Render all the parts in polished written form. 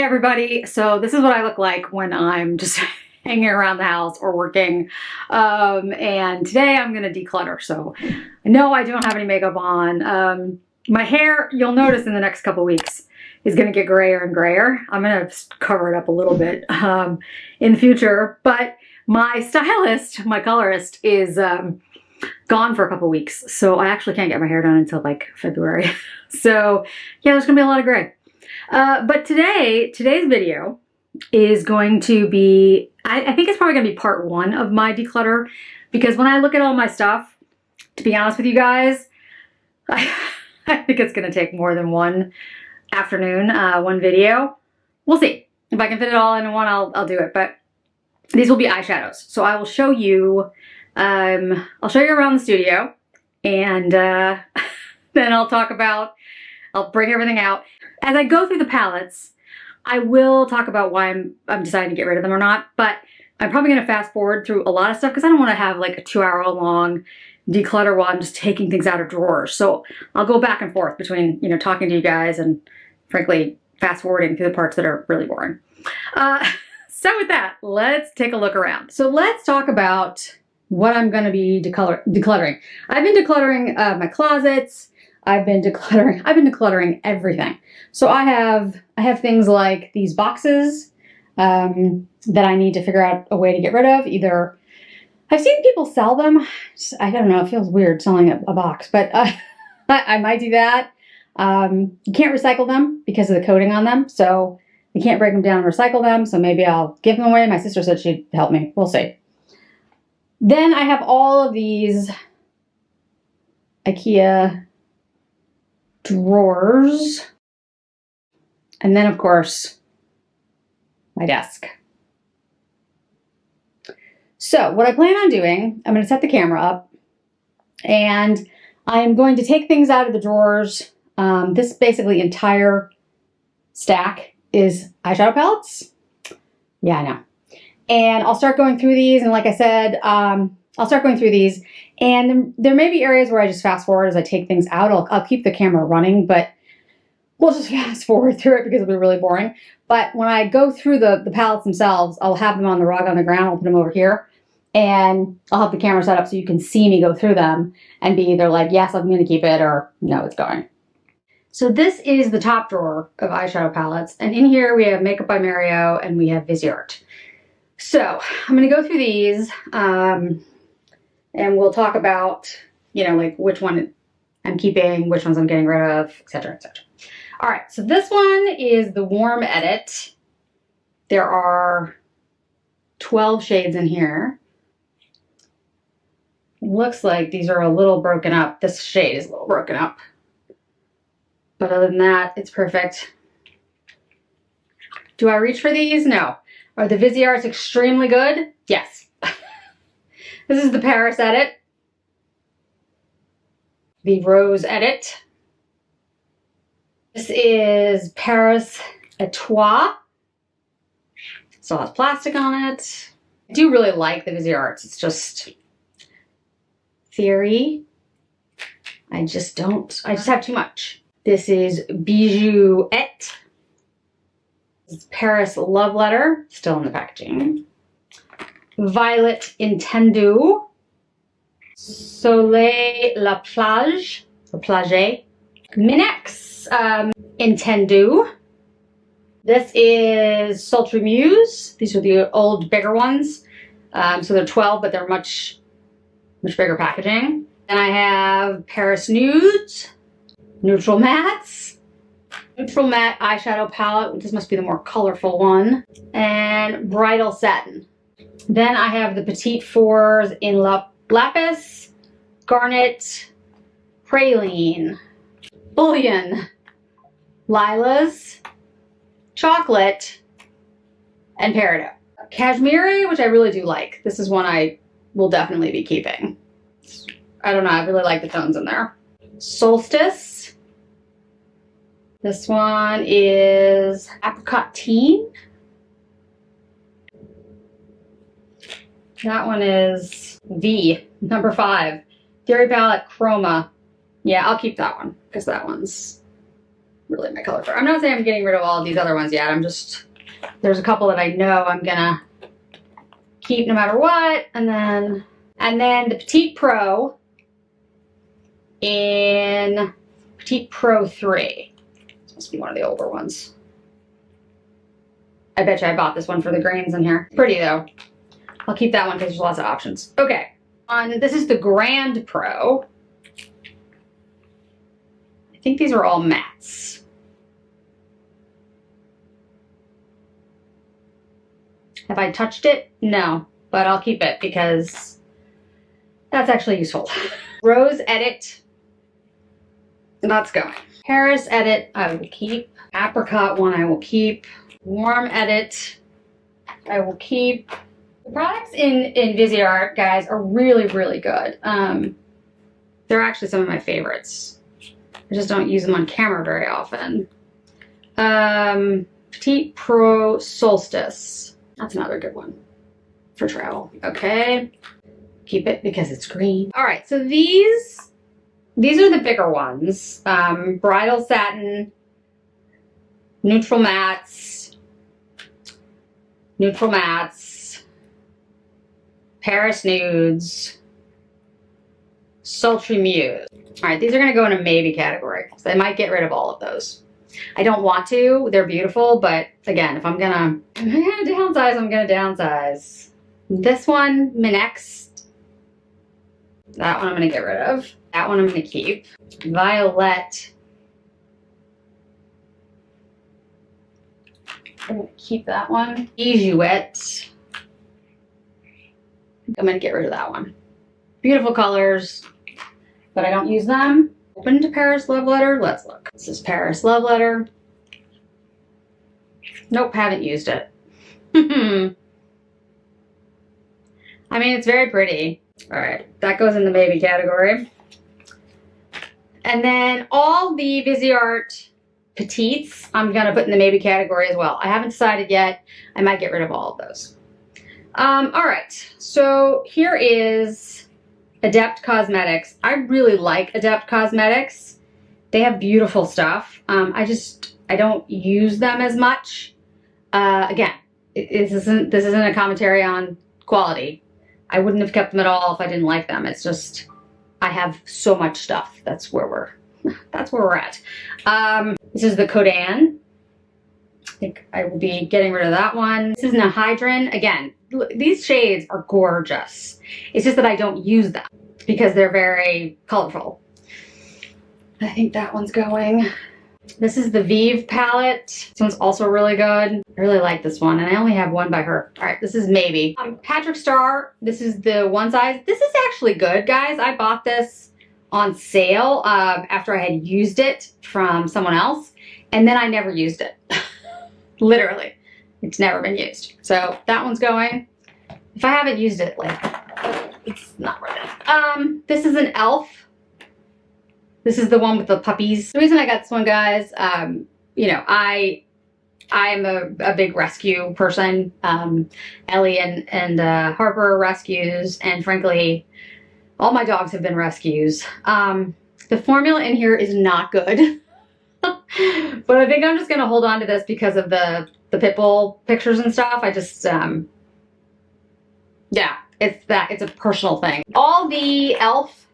everybody, so this is what I look like when I'm just hanging around the house or working, and today I'm gonna declutter. So no, I don't have any makeup on. My hair, you'll notice in the next couple weeks, is gonna get grayer and grayer. I'm gonna cover it up a little bit in the future, but my stylist, my colorist, is gone for a couple weeks, so I actually can't get my hair done until like February. So yeah, there's gonna be a lot of gray. But today's video is going to be, I think it's probably going to be part one of my declutter, because when I look at all my stuff, to be honest with you guys, I think it's going to take more than one afternoon, one video. We'll see. If I can fit it all in one, I'll do it. But these will be eyeshadows. So I will show you, I'll show you around the studio, and then I'll bring everything out. As I go through the palettes, I will talk about why I'm deciding to get rid of them or not, but I'm probably going to fast forward through a lot of stuff because I don't want to have like a 2-hour long declutter while I'm just taking things out of drawers. So I'll go back and forth between, you know, talking to you guys and frankly fast forwarding through the parts that are really boring. So with that, let's take a look around. So let's talk about what I'm going to be decluttering. I've been decluttering my closets. I've been decluttering everything. So I have things like these boxes that I need to figure out a way to get rid of. Either I've seen people sell them. I don't know, it feels weird selling a box, but I might do that. You can't recycle them because of the coating on them, so you can't break them down and recycle them, so maybe I'll give them away. My sister said she'd help me. We'll see. Then I have all of these IKEA drawers, and then of course my desk. So what I plan on doing, I'm going to set the camera up and I am going to take things out of the drawers. This basically entire stack is eyeshadow palettes. Yeah, I know. And I'll start going through these, and like I said, I'll start going through these, and there may be areas where I just fast forward as I take things out. I'll keep the camera running, but we'll just fast forward through it because it'll be really boring. But when I go through the palettes themselves, I'll have them on the rug on the ground. I'll put them over here, and I'll have the camera set up so you can see me go through them and be either like, yes, I'm going to keep it, or no, it's going. So this is the top drawer of eyeshadow palettes, and in here we have Makeup by Mario and we have Viseart. So I'm going to go through these, and we'll talk about, you know, like which one I'm keeping, which ones I'm getting rid of, etc., etc. All right, so this one is the Warm Edit. There are 12 shades in here. Looks like these are a little broken up. This shade is a little broken up. But other than that, it's perfect. Do I reach for these? No. Are the Visearts extremely good? Yes. This is the Paris Edit. The Rose Edit. This is Paris Etoile. Still has plastic on it. I do really like the Visearts. It's just theory. I just have too much. This is Bijouette. This is Paris Love Letter, still in the packaging. Violet Intendu. Soleil La Plage, or Plage. Minex Intendu. This is Sultry Muse. These are the old, bigger ones. So they're 12, but they're much bigger packaging. Then I have Paris Nudes, Neutral Mattes, Neutral Matte Eyeshadow Palette. This must be the more colorful one. And Bridal Satin. Then I have the Petite Fours in Lapis, Garnet, Praline, Bullion, Lilas, Chocolate, and Peridot. Cashmere, which I really do like. This is one I will definitely be keeping. I don't know, I really like the tones in there. Solstice. This one is Apricot Teen. That one is V, number 5. Dairy Palette Chroma. Yeah, I'll keep that one because that one's really my color. I'm not saying I'm getting rid of all of these other ones yet. I'm just, there's a couple that I know I'm gonna keep no matter what. And then the Petite Pro in Petite Pro 3. This must be one of the older ones. I bet you I bought this one for the grains in here. Pretty though. I'll keep that one because there's lots of options. Okay, this is the Grand Pro. I think these are all mattes. Have I touched it? No, but I'll keep it because that's actually useful. Rose Edit, that's going. Paris Edit, I will keep. Apricot one, I will keep. Warm Edit, I will keep. The products in Viseart, guys, are really, really good. They're actually some of my favorites. I just don't use them on camera very often. Petite Pro Solstice. That's another good one for travel. Okay. Keep it because it's green. All right, so these are the bigger ones. Bridal Satin, Neutral Mattes, Paris Nudes, Sultry Muse. All right, these are gonna go in a maybe category, so I might get rid of all of those. I don't want to, they're beautiful, but again, if I'm gonna downsize, I'm gonna downsize. This one, Minex, that one I'm gonna get rid of. That one I'm gonna keep. Violet, I'm gonna keep that one. Ijuette, I'm gonna get rid of that one. Beautiful colors, but I don't use them. Open to Paris Love Letter. Let's look. This is Paris Love Letter. Nope, haven't used it. I mean, it's very pretty. All right, that goes in the maybe category. And then all the Viseart Petites, I'm gonna put in the maybe category as well. I haven't decided yet. I might get rid of all of those. All right, so here is Adept Cosmetics. I really like Adept Cosmetics. They have beautiful stuff. I don't use them as much. Again, this isn't a commentary on quality. I wouldn't have kept them at all if I didn't like them. It's just, I have so much stuff. That's where we're at. This is the Codan. I think I will be getting rid of that one. This is Nihydrin. Again, these shades are gorgeous. It's just that I don't use them because they're very colorful. I think that one's going. This is the Vive palette. This one's also really good. I really like this one, and I only have one by her. All right, this is maybe. Patrick Star, this is the one size. This is actually good, guys. I bought this on sale after I had used it from someone else, and then I never used it. Literally, it's never been used. So that one's going. If I haven't used it, like, it's not worth it. This is an e.l.f. This is the one with the puppies. The reason I got this one, guys, you know, I am a big rescue person. Ellie and Harper are rescues, and frankly, all my dogs have been rescues. The formula in here is not good. But I think I'm just gonna hold on to this because of the Pitbull pictures and stuff. I just, yeah, it's a personal thing. All the e.l.f.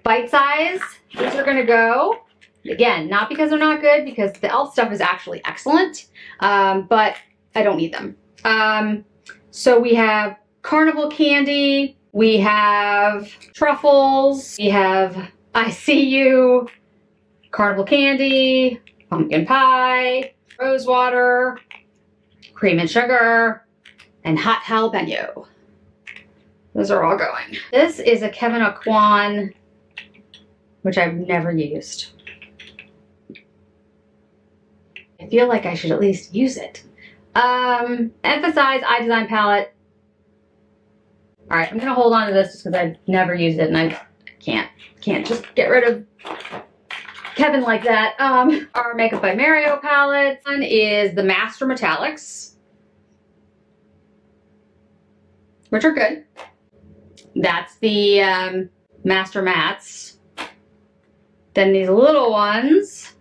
bite size, these are gonna go. Again, not because they're not good, because the e.l.f. stuff is actually excellent, but I don't need them. So we have Carnival Candy, we have Truffles, we have I See You, Carnival Candy, Pumpkin Pie, Rose Water, Cream and Sugar, and Hot Jalapeno. Those are all going. This is a Kevin Aucoin, which I've never used. I feel like I should at least use it. Emphasize Eye Design Palette. All right, I'm gonna hold on to this just because I've never used it and I can't just get rid of Kevin like that. Our Makeup by Mario palette. One is the Master Metallics, which are good. That's the Master Mattes. Then these little ones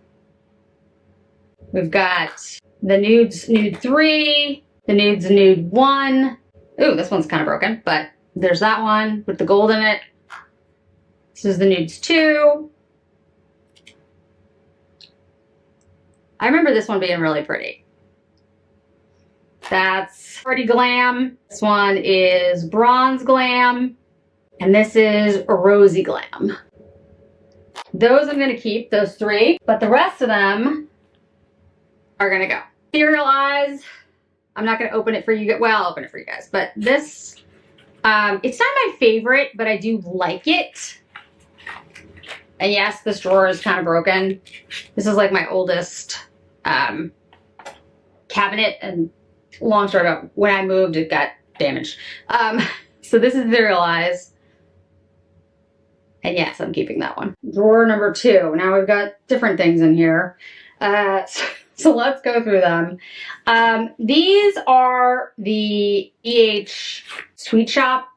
We've got the Nudes Nude 3, the Nudes Nude 1. Ooh, this one's kind of broken, but there's that one with the gold in it. This is the Nudes 2. I remember this one being really pretty. That's Party Glam. This one is Bronze Glam. And this is Rosy Glam. Those I'm going to keep, those 3. But the rest of them are going to go. Serial Eyes. I'm not going to open it for you. Well, I'll open it for you guys. But this, it's not my favorite, but I do like it. And yes, this drawer is kind of broken. This is like my oldest cabinet, and long story about when I moved, it got damaged. So this is Serial Eyes. And yes, I'm keeping that one. Drawer number 2. Now we've got different things in here. So let's go through them. These are the EH Sweet Shop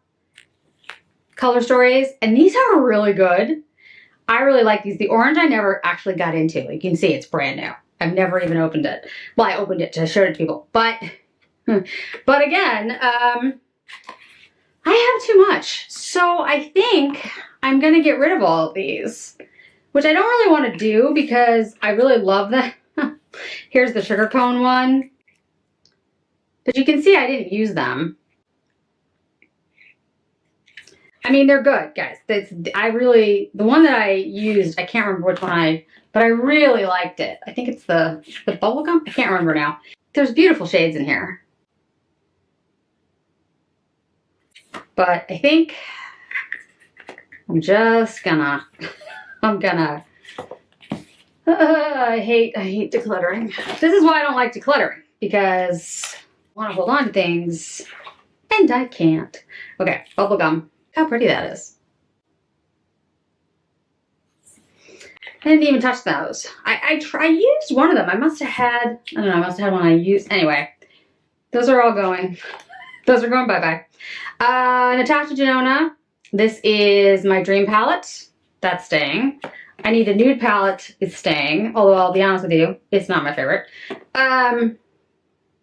color stories, and these are really good. I really like these. The orange I never actually got into. You can see it's brand new. I've never even opened it. Well, I opened it to show it to people, but again, I have too much. So I think I'm gonna get rid of all of these, which I don't really want to do because I really love them. Here's the sugar cone one. But you can see I didn't use them. I mean, they're good, guys. The one that I used, I can't remember which one but I really liked it. I think it's the bubble gum. I can't remember now. There's beautiful shades in here. But I think I'm just gonna, I hate decluttering. This is why I don't like decluttering, because I want to hold on to things and I can't. Okay, bubble gum. How pretty that is. I didn't even touch those. I used one of them. I must have had, I don't know, I must have had one I used. Anyway, those are all going. Those are going bye-bye. Natasha Denona. This is my dream palette. That's staying. I need a nude palette. It's staying. Although I'll be honest with you, it's not my favorite.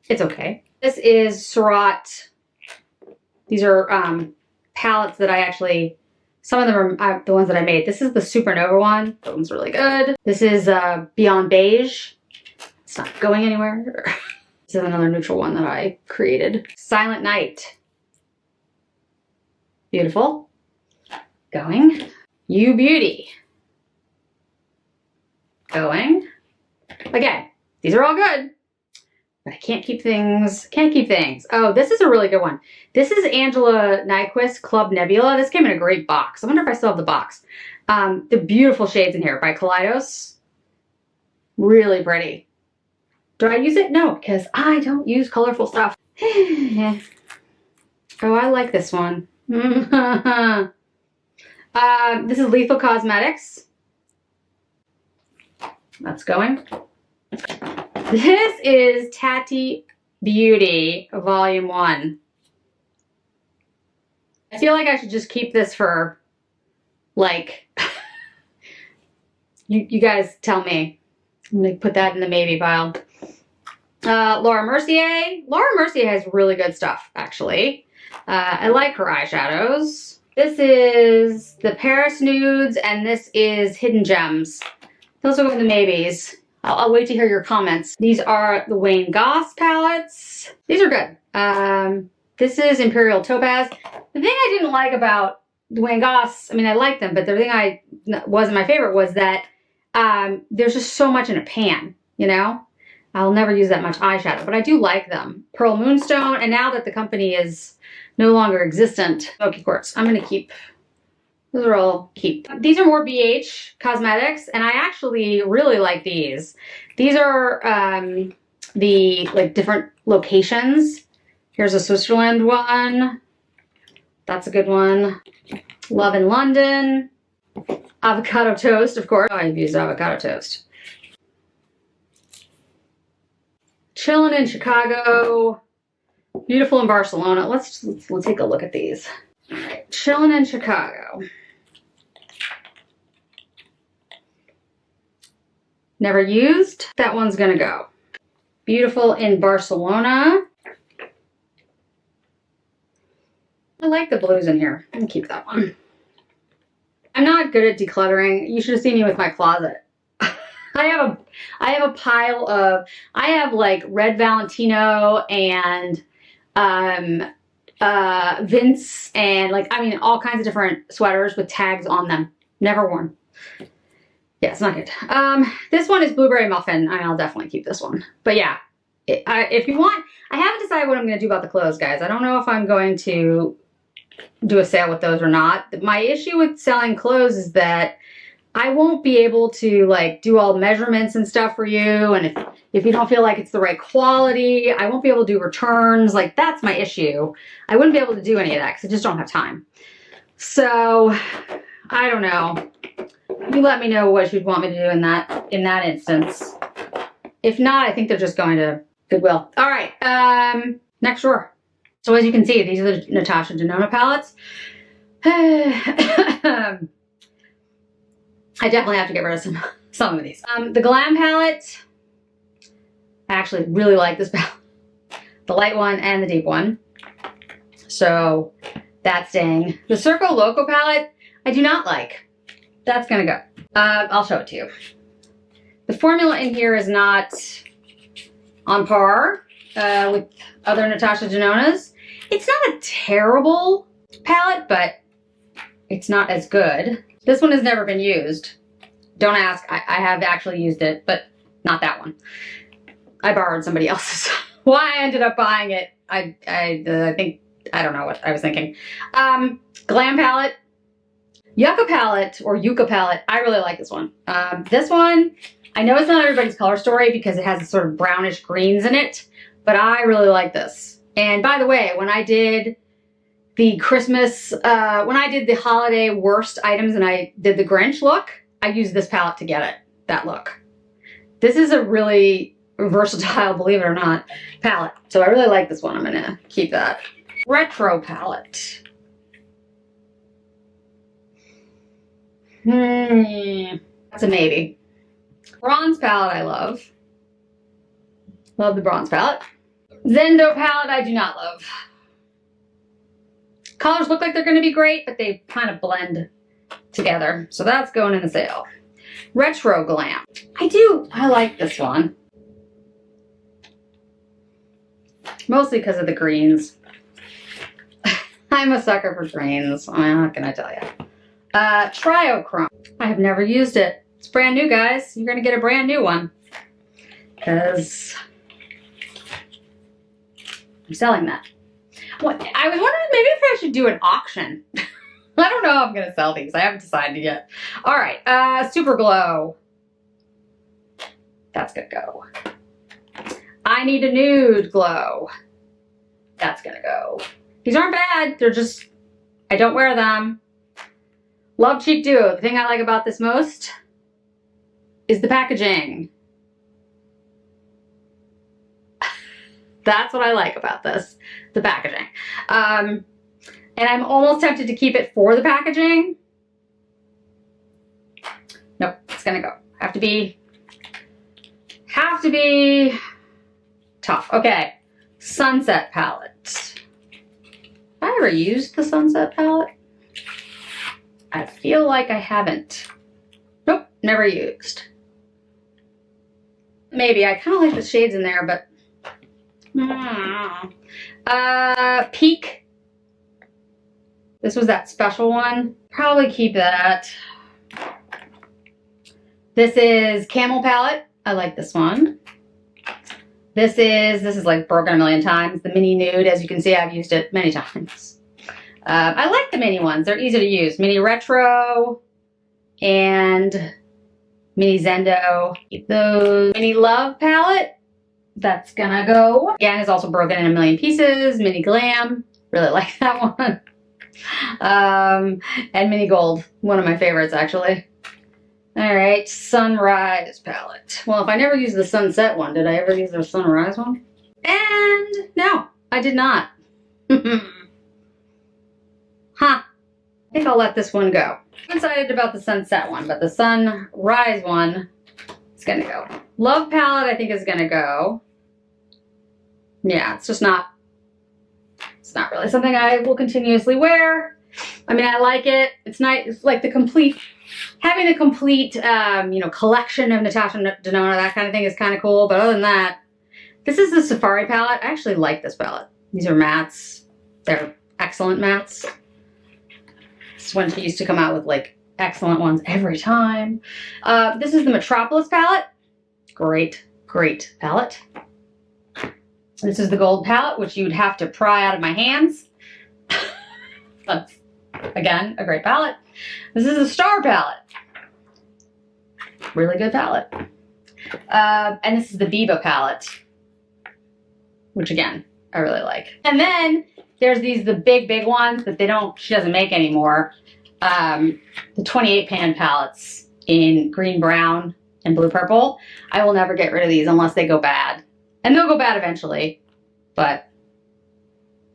It's okay. This is Surratt. These are palettes that I actually, some of them are the ones that I made. This is the Supernova one. That one's really good. This is Beyond Beige. It's not going anywhere. This is another neutral one that I created. Silent Night. Beautiful. Going. You Beauty. Going. Again, these are all good. But I can't keep things. Oh, this is a really good one. This is Angela Nyquist Club Nebula. This came in a great box. I wonder if I still have the box. The beautiful shades in here by Kaleidos. Really pretty. Do I use it? No, because I don't use colorful stuff. Oh, I like this one. This is Lethal Cosmetics. That's going. This is Tati Beauty Volume 1. I feel like I should just keep this for, like, you guys tell me. I'm going to put that in the maybe pile. Laura Mercier. Laura Mercier has really good stuff, actually. I like her eyeshadows. This is the Paris Nudes, and this is Hidden Gems. Those are the maybes. I'll wait to hear your comments. These are the Wayne Goss palettes. These are good. This is Imperial Topaz. The thing I didn't like about the Wayne Goss, I mean, I like them, but the thing wasn't my favorite was that there's just so much in a pan, you know? I'll never use that much eyeshadow, but I do like them. Pearl Moonstone, and now that the company is no longer existent, Smoky Quartz. I'm gonna keep. Those are all keep. These are more BH Cosmetics, and I actually really like these. These are the like different locations. Here's a Switzerland one. That's a good one. Love in London. Avocado Toast, of course. I've used avocado toast. Chillin' in Chicago. Beautiful in Barcelona. Let's take a look at these. All right, Chillin' in Chicago. Never used. That one's gonna go. Beautiful in Barcelona. I like the blues in here. I'm gonna keep that one. I'm not good at decluttering. You should have seen me with my closet. I have a pile of, I have like red Valentino and Vince and like, I mean, all kinds of different sweaters with tags on them. Never worn. Yeah, it's not good. This one is blueberry muffin. I'll definitely keep this one. But yeah, if you want, I haven't decided what I'm going to do about the clothes, guys. I don't know if I'm going to do a sale with those or not. My issue with selling clothes is that I won't be able to like do all measurements and stuff for you. And if you don't feel like it's the right quality, I won't be able to do returns. Like that's my issue. I wouldn't be able to do any of that because I just don't have time. So I don't know. You let me know what you'd want me to do in that instance. If not, I think they're just going to Goodwill. All right, next drawer. So as you can see, these are the Natasha Denona palettes. I definitely have to get rid of some of these. The Glam palette, I actually really like this palette. The light one and the deep one. So that's staying. The Circo Loco palette, I do not like. That's gonna go. I'll show it to you. The formula in here is not on par with other Natasha Denonas. It's not a terrible palette, but it's not as good. This one has never been used. Don't ask, I have actually used it, but not that one. I borrowed somebody else's. Why I ended up buying it, I think, I don't know what I was thinking. Glam palette, Yucca palette, or Yucca palette, I really like this one. This one, I know it's not everybody's color story because it has a sort of brownish greens in it, but I really like this. And by the way, when I did the Christmas, when I did the holiday worst items and I did the Grinch look, I used this palette to get it, that look. This is a really versatile, believe it or not, palette. So I really like this one. I'm gonna keep that. Retro palette. That's a maybe. Bronze palette I love. Love the bronze palette. Zendo palette I do not love. Colors look like they're going to be great, but they kind of blend together. So that's going in the sale. Retro Glam. I like this one. Mostly because of the greens. I'm a sucker for greens. What can I tell you? Triochrome. I have never used it. It's brand new, guys. You're going to get a brand new one. Because I'm selling that. What, I was wondering maybe if I should do an auction. I don't know how I'm going to sell these. I haven't decided yet. All right. Super Glow. That's going to go. I Need a Nude Glow. That's going to go. These aren't bad. They're just, I don't wear them. Love Cheek Duo. The thing I like about this most is the packaging. That's what I like about this, the packaging. And I'm almost tempted to keep it for the packaging. Nope, it's gonna go. Have to be tough. Okay, Sunset palette. Have I ever used the Sunset palette? I feel like I haven't. Nope, never used. Maybe, I kind of like the shades in there, but Peak. This was that special one. Probably keep that. This is Camel palette. I like this one. This is like broken a million times. The Mini Nude. As you can see, I've used it many times. I like the mini ones. They're easy to use. Mini Retro and Mini Zendo. Keep those. Mini Love palette. That's gonna go. Again, it's also broken in a million pieces. Mini Glam. Really like that one. And Mini Gold. One of my favorites, actually. All right, Sunrise palette. Well, if I never used the Sunset one, did I ever use the Sunrise one? And no, I did not. Huh. I think I'll let this one go. I'm excited about the Sunset one, but the Sunrise one it's gonna go. Love palette, I think, is gonna go. Yeah, it's not really something I will continuously wear. I mean, I like it. It's nice. It's like having the complete, you know, collection of Natasha Denona, that kind of thing is kind of cool. But other than that, this is the Safari palette. I actually like this palette. These are mattes. They're excellent mattes. This one she used to come out with like excellent ones every time. This is the Metropolis palette. Great, great palette. This is the gold palette, which you'd have to pry out of my hands. That's, again, a great palette. This is a Star palette. Really good palette. And this is the Biba palette, which again, I really like. And then there's the big ones that she doesn't make anymore. The 28 pan palettes in green, brown, and blue, purple. I will never get rid of these unless they go bad. And they'll go bad eventually, but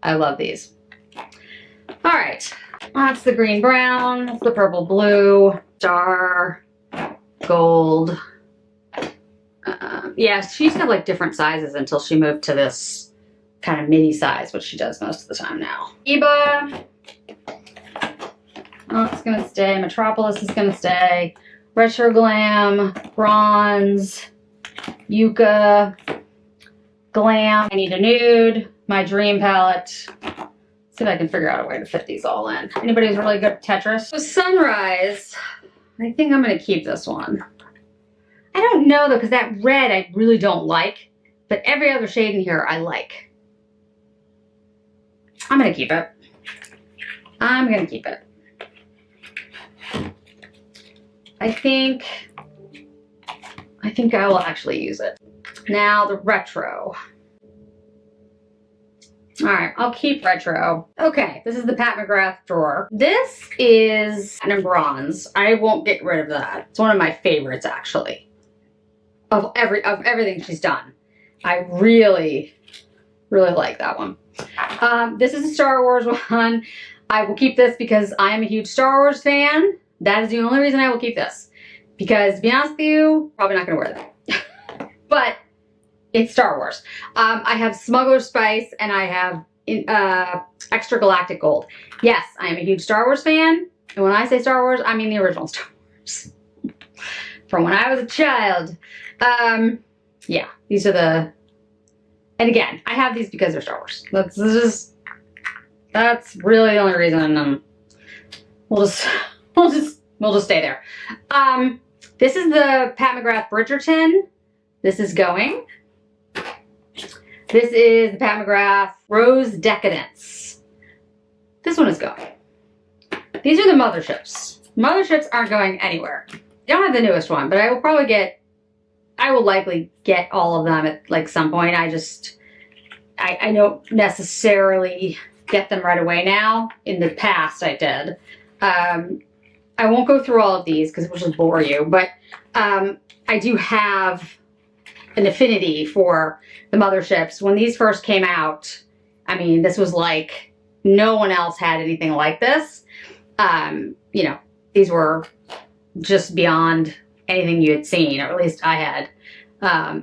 I love these. All right, that's the green, brown, that's the purple, blue, star, gold. Yeah, she used to have like different sizes until she moved to this kind of midi size, which she does most of the time now. Iba, oh, it's gonna stay. Metropolis is gonna stay. Retro Glam, Bronze, Yucca, Glam. I Need a Nude, my Dream palette. See if I can figure out a way to fit these all in. Anybody who's really good at Tetris? So Sunrise, I think I'm gonna keep this one. I don't know though, because that red I really don't like, but every other shade in here I like. I'm gonna keep it. I'm gonna keep it. I think I will actually use it. Now the retro. All right, I'll keep retro. Okay, this is the Pat McGrath drawer. This is in bronze. I won't get rid of that. It's one of my favorites, actually, of everything she's done. I really, really like that one. This is a Star Wars one. I will keep this because I am a huge Star Wars fan. That is the only reason I will keep this. Because to be honest with you, probably not gonna wear that. But it's Star Wars. I have Smuggler's Spice and I have Extra Galactic Gold. Yes, I am a huge Star Wars fan. And when I say Star Wars, I mean the original Star Wars. From when I was a child. Yeah, these are the... And again, I have these because they're Star Wars. That's really the only reason. We'll just stay there. This is the Pat McGrath Bridgerton. This is going. This is the Pat McGrath Rose Decadence. This one is going. These are the motherships. Motherships aren't going anywhere. I don't have the newest one, but I will likely get all of them at like some point. I don't necessarily get them right away now. In the past I did. I won't go through all of these because it will just bore you, but I do have an affinity for the motherships. When these first came out, I mean, this was like, no one else had anything like this. You know, these were just beyond anything you had seen, or at least I had.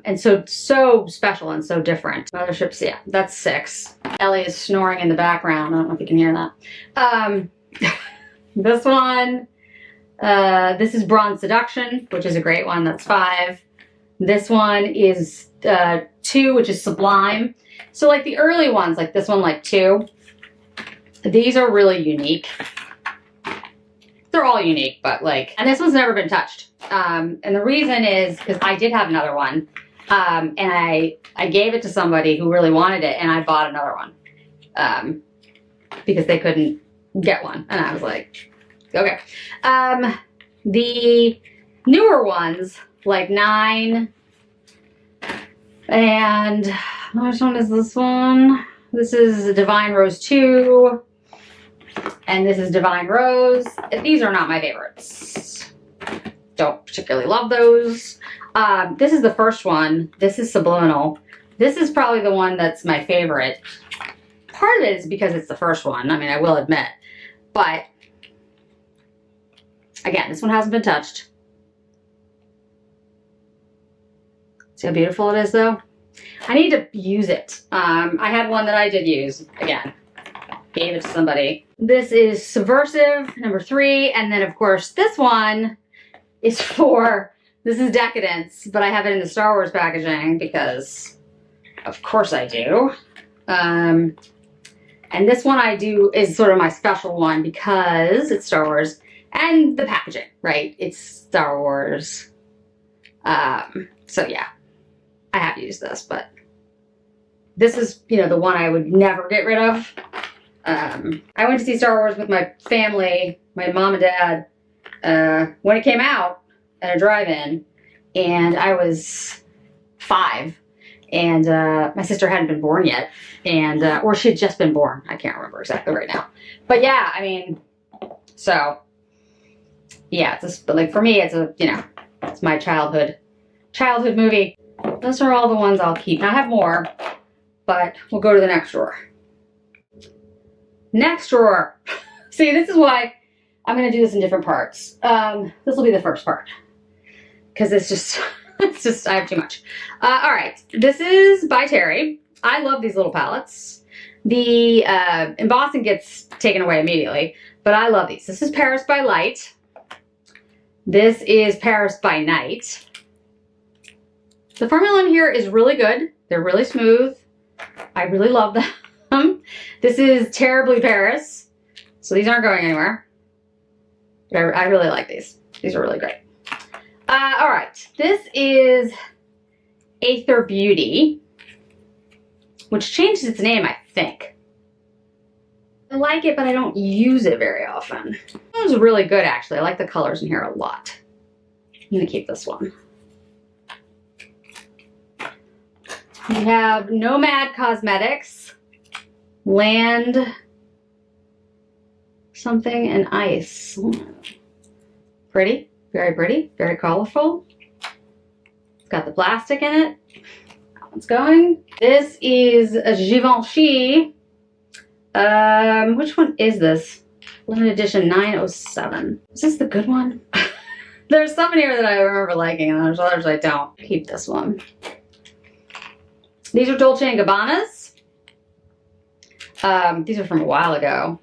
And so special and so different. Motherships, yeah, that's 6. Ellie is snoring in the background. I don't know if you can hear that. This one, this is Bronze Seduction, which is a great one. That's 5. This one is 2, which is Sublime. So like the early ones, like this one, like 2, these are really unique. They're all unique, but like, and this one's never been touched. And the reason is because I did have another one, and I gave it to somebody who really wanted it, and I bought another one because they couldn't get one, and I was like, okay. The newer ones, like 9, and which one is this one? This is Divine Rose 2, and this is Divine Rose. These are not my favorites. Don't particularly love those. This is the first one. This is Subliminal. This is probably the one that's my favorite. Part of it is because it's the first one. I mean, I will admit. But, again, this one hasn't been touched. See how beautiful it is though? I need to use it. I had one that I did use, again. Gave it to somebody. This is Subversive, number 3. And then of course this one is this is Decadence, but I have it in the Star Wars packaging because of course I do. And this one I do is sort of my special one because it's Star Wars and the packaging, right? It's Star Wars. So yeah, I have used this, but this is, you know, the one I would never get rid of. I went to see Star Wars with my family, my mom and dad, when it came out at a drive-in, and I was 5, and my sister hadn't been born yet, and or she had just been born. I can't remember exactly right now, but yeah, I mean, so yeah, it's just, but like for me, it's a, you know, it's my childhood movie. Those are all the ones I'll keep. Now I have more, but we'll go to the next drawer. Next drawer. See, this is why I'm going to do this in different parts. This will be the first part because it's just, I have too much. All right. This is by Terry. I love these little palettes. The embossing gets taken away immediately, but I love these. This is Paris by Light. This is Paris by Night. The formula in here is really good. They're really smooth. I really love them. This is Terribly Paris. So these aren't going anywhere. But I really like these. These are really great. All right. This is Aether Beauty, which changed its name, I think. I like it, but I don't use it very often. This is really good, actually. I like the colors in here a lot. I'm going to keep this one. We have Nomad Cosmetics, Land something and Ice. Pretty, very colorful. It's got the plastic in it. That one's going. This is a Givenchy. Which one is this? Limited edition 907. Is this the good one? There's some in here that I remember liking, and there's others I don't. Keep this one. These are Dolce & Gabbanas. These are from a while ago,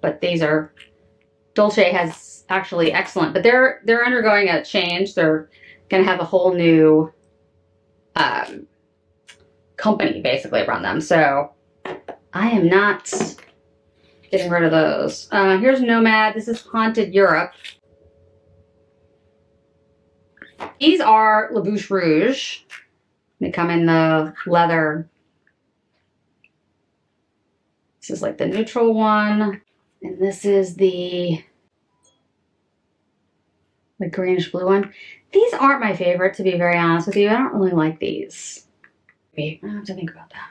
but these are, Dolce has actually excellent, but they're undergoing a change. They're going to have a whole new company basically run them. So I am not getting rid of those. Here's Nomad. This is Haunted Europe. These are La Bouche Rouge. They come in the leather. This is like the neutral one. And this is the greenish blue one. These aren't my favorite, to be very honest with you. I don't really like these. I have to think about that.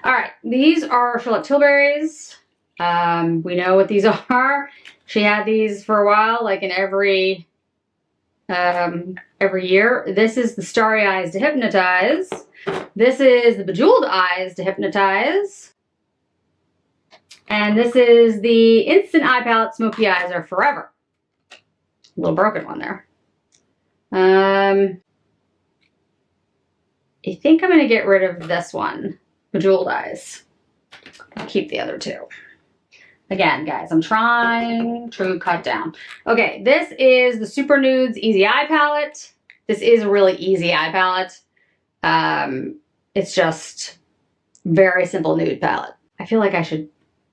All right, these are Charlotte Tilbury's. We know what these are. She had these for a while, like in every year. This is the Starry Eyes to Hypnotize. This is the Bejeweled Eyes to Hypnotize. And this is the Instant Eye Palette Smoky Eyes Are Forever. A little broken one there. I think I'm going to get rid of this one, Bejeweled Eyes. I'll keep the other two. Again, guys, I'm trying to cut down. Okay, this is the Super Nudes Easy Eye Palette. This is a really easy eye palette. It's just very simple nude palette. I feel like I should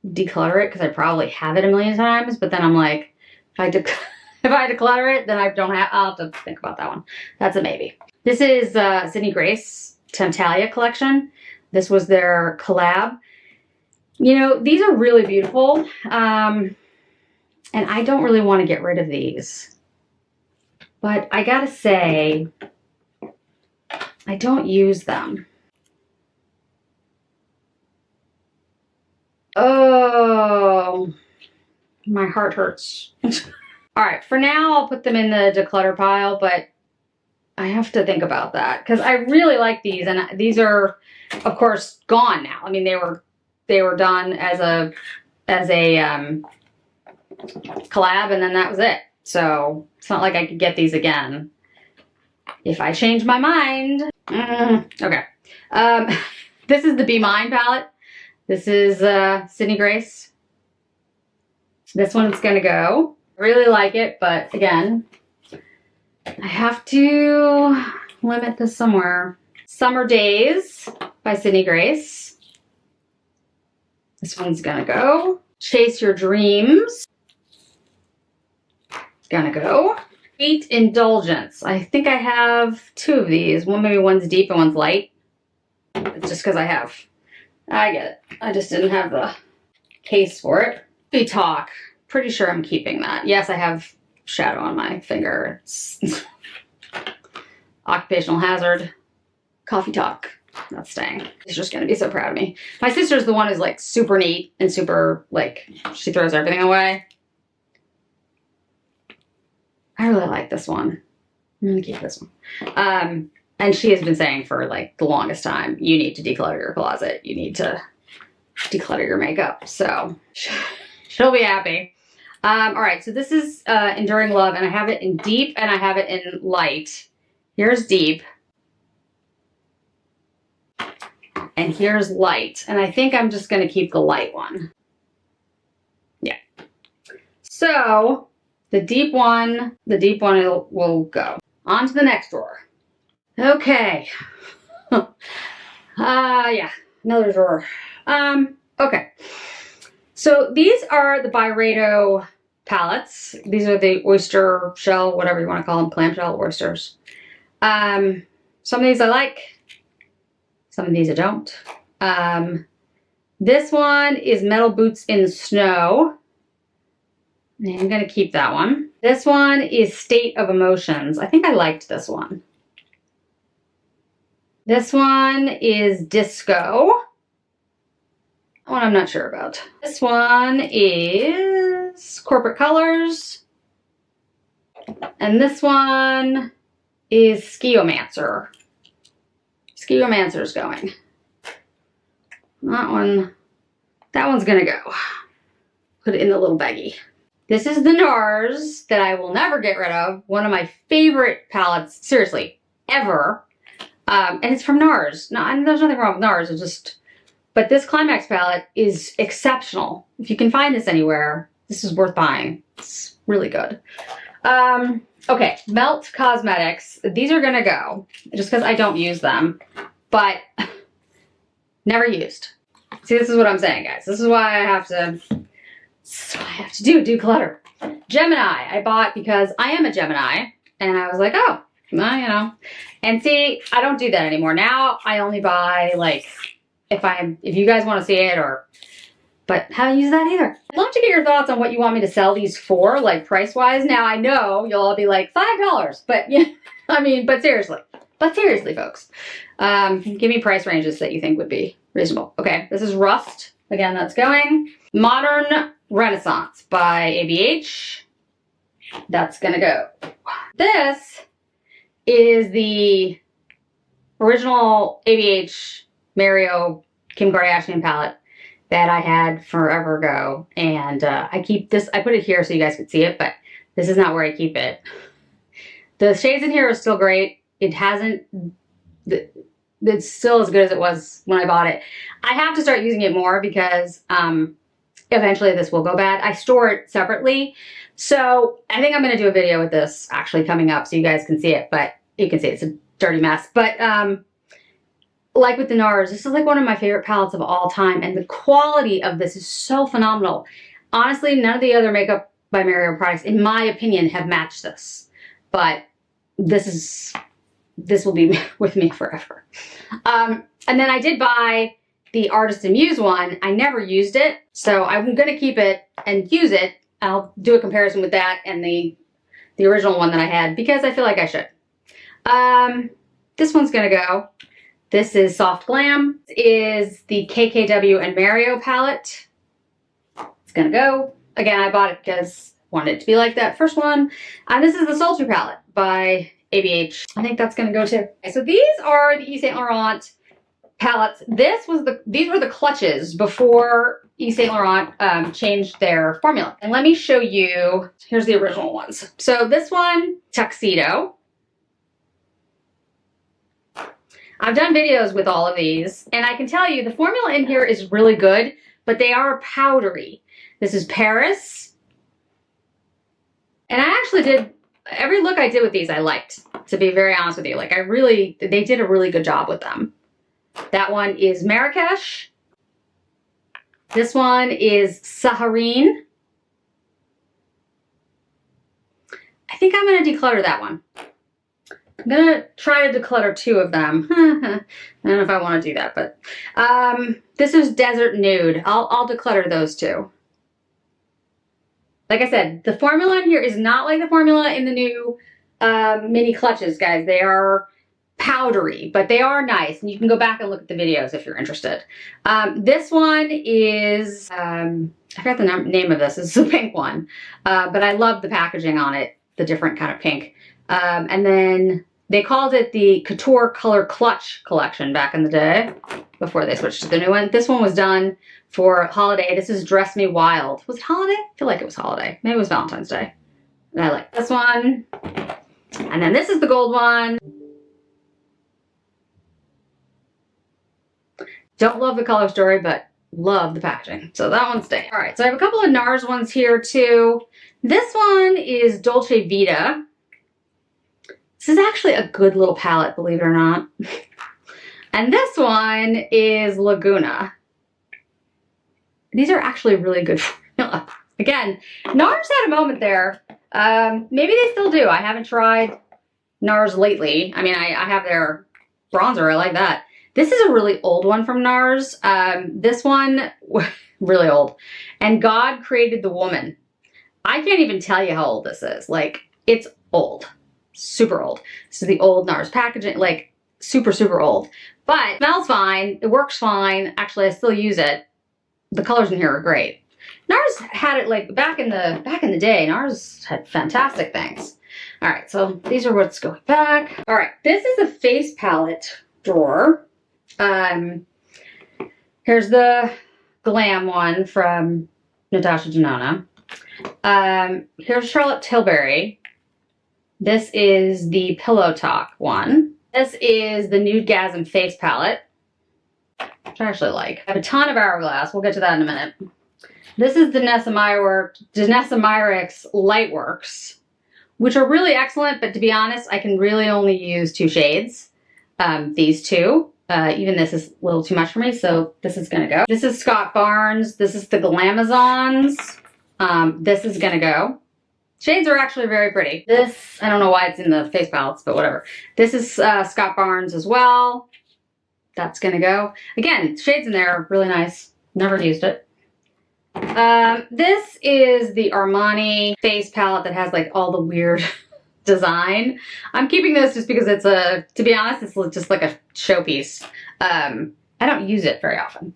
declutter it because I probably have it a million times, but then I'm like, if I declutter it, then I'll have to think about that one. That's a maybe. This is Sydney Grace Temptalia collection. This was their collab. You know, these are really beautiful, and I don't really want to get rid of these, but I gotta say, I don't use them. Oh, my heart hurts. All right, for now, I'll put them in the declutter pile, but I have to think about that because I really like these, and these are, of course, gone now. I mean, they were done as a collab, and then that was it. So it's not like I could get these again if I change my mind. Okay. This is the Be Mine palette. This is Sydney Grace. This one's gonna go. I really like it, but again, I have to limit this somewhere. Summer Days by Sydney Grace. This one's gonna go. Chase Your Dreams. Gonna go. Sweet Indulgence. I think I have 2 of these. Maybe one's deep and one's light. It's just because I get it. I just didn't have the case for it. Coffee Talk. Pretty sure I'm keeping that. Yes, I have shadow on my finger. It's Occupational Hazard. Coffee Talk. That's staying. She's just gonna be so proud of me. My sister's the one who's like super neat and super like, she throws everything away. I really like this one. I'm gonna keep this one. And she has been saying for like the longest time, you need to declutter your closet. You need to declutter your makeup. So she'll be happy. All right, so this is Enduring Love, and I have it in deep and I have it in light. Here's deep. And here's light. And I think I'm just gonna keep the light one. Yeah. So the deep one will go. On to the next drawer. Okay. Yeah, another drawer. Okay. So these are the Byredo palettes. These are the oyster shell, whatever you want to call them, clamshell oysters. Some of these I like. Some of these I don't. This one is Metal Boots in Snow. And I'm going to keep that one. This one is State of Emotions. I think I liked this one. This one is Disco. That one I'm not sure about. This one is Corporate Colors. And this one is Skiomancer. Skiomancer's going. That one's gonna go. Put it in the little baggie. This is the NARS that I will never get rid of. One of my favorite palettes, seriously, ever. And it's from NARS. No, there's nothing wrong with NARS. It's just, but this Climax palette is exceptional. If you can find this anywhere, this is worth buying. It's really good. Okay, Melt Cosmetics. These are gonna go just because I don't use them, but never used. See, this is what I'm saying, guys. This is why I have to. This is what I have to declutter. Gemini, I bought because I am a Gemini, and I was like, oh, well, you know. And see, I don't do that anymore. Now I only buy like if you guys want to see it, or but haven't used that either. I'd love to get your thoughts on what you want me to sell these for, like price wise. Now I know you'll all be like $5, but yeah, I mean, but seriously, folks, give me price ranges that you think would be reasonable. Okay, this is Rust. Again, that's going. Modern Renaissance by ABH. That's gonna go. This is the original ABH Mario Kim Kardashian palette that I had forever ago. And I keep this, I put it here so you guys could see it, but this is not where I keep it. The shades in here are still great. It hasn't, it's still as good as it was when I bought it. I have to start using it more because eventually this will go bad. I store it separately. So I think I'm going to do a video with this actually coming up so you guys can see it, but you can see it's a dirty mess. But like with the NARS, this is like one of my favorite palettes of all time. And the quality of this is so phenomenal. Honestly, none of the other Makeup by Mario products, in my opinion, have matched this. But this will be with me forever. And then I did buy the Artist and Muse one. I never used it, so I'm gonna keep it and use it. I'll do a comparison with that and the original one that I had because I feel like I should. This one's gonna go. This is Soft Glam. This is the KKW and Mario palette. It's gonna go. Again, I bought it because I wanted it to be like that first one. And this is the Sultry palette by ABH. I think that's gonna go too. Okay, so these are the Yves Saint Laurent palettes. These were the clutches before Yves Saint Laurent changed their formula. And let me show you, here's the original ones. So this one, Tuxedo. I've done videos with all of these, and I can tell you the formula in here is really good, but they are powdery. This is Paris. And I actually did, every look I did with these I liked, to be very honest with you. Like they did a really good job with them. That one is Marrakesh. This one is Saharine. I think I'm going to declutter that one. I'm going to try to declutter 2 of them. I don't know if I want to do that, but this is Desert Nude. I'll declutter those 2. Like I said, the formula in here is not like the formula in the new mini clutches, guys. They are powdery, but they are nice. And you can go back and look at the videos if you're interested. This one is, I forgot the name of this. It's the pink one. But I love the packaging on it, the different kind of pink. And then they called it the Couture Color Clutch collection back in the day before they switched to the new one. This one was done for holiday. This is Dress Me Wild. Was it holiday? I feel like it was holiday. Maybe it was Valentine's Day. And I like this one. And then this is the gold one. Don't love the color story, but love the packaging. So that one's staying. All right, so I have a couple of NARS ones here too. This one is Dolce Vita. This is actually a good little palette, believe it or not. And this one is Laguna. These are actually really good formula. Again, NARS had a moment there. Maybe they still do. I haven't tried NARS lately. I mean, I have their bronzer. I like that. This is a really old one from NARS. This one, really old. And God Created the Woman. I can't even tell you how old this is. Like, it's old. Super old. This is the old NARS packaging. Like, super, super old. But it smells fine. It works fine. Actually, I still use it. The colors in here are great. NARS had it like back in the day. NARS had fantastic things. All right, so these are what's going back. All right, this is a face palette drawer. Here's the Glam one from Natasha Denona. Here's Charlotte Tilbury. This is the Pillow Talk one. This is the Nudegasm face palette, which I actually like. I have a ton of Hourglass. We'll get to that in a minute. This is Danessa Myricks Lightworks, which are really excellent, but to be honest, I can really only use 2 shades. These 2. Even this is a little too much for me, so this is gonna go. This is Scott Barnes. This is the Glamazons. This is gonna go. Shades are actually very pretty. This, I don't know why it's in the face palettes, but whatever. This is Scott Barnes as well. That's gonna go. Again, shades in there are really nice. Never used it. This is the Armani face palette that has like all the weird design. I'm keeping this just because it's to be honest, it's just like a showpiece. I don't use it very often.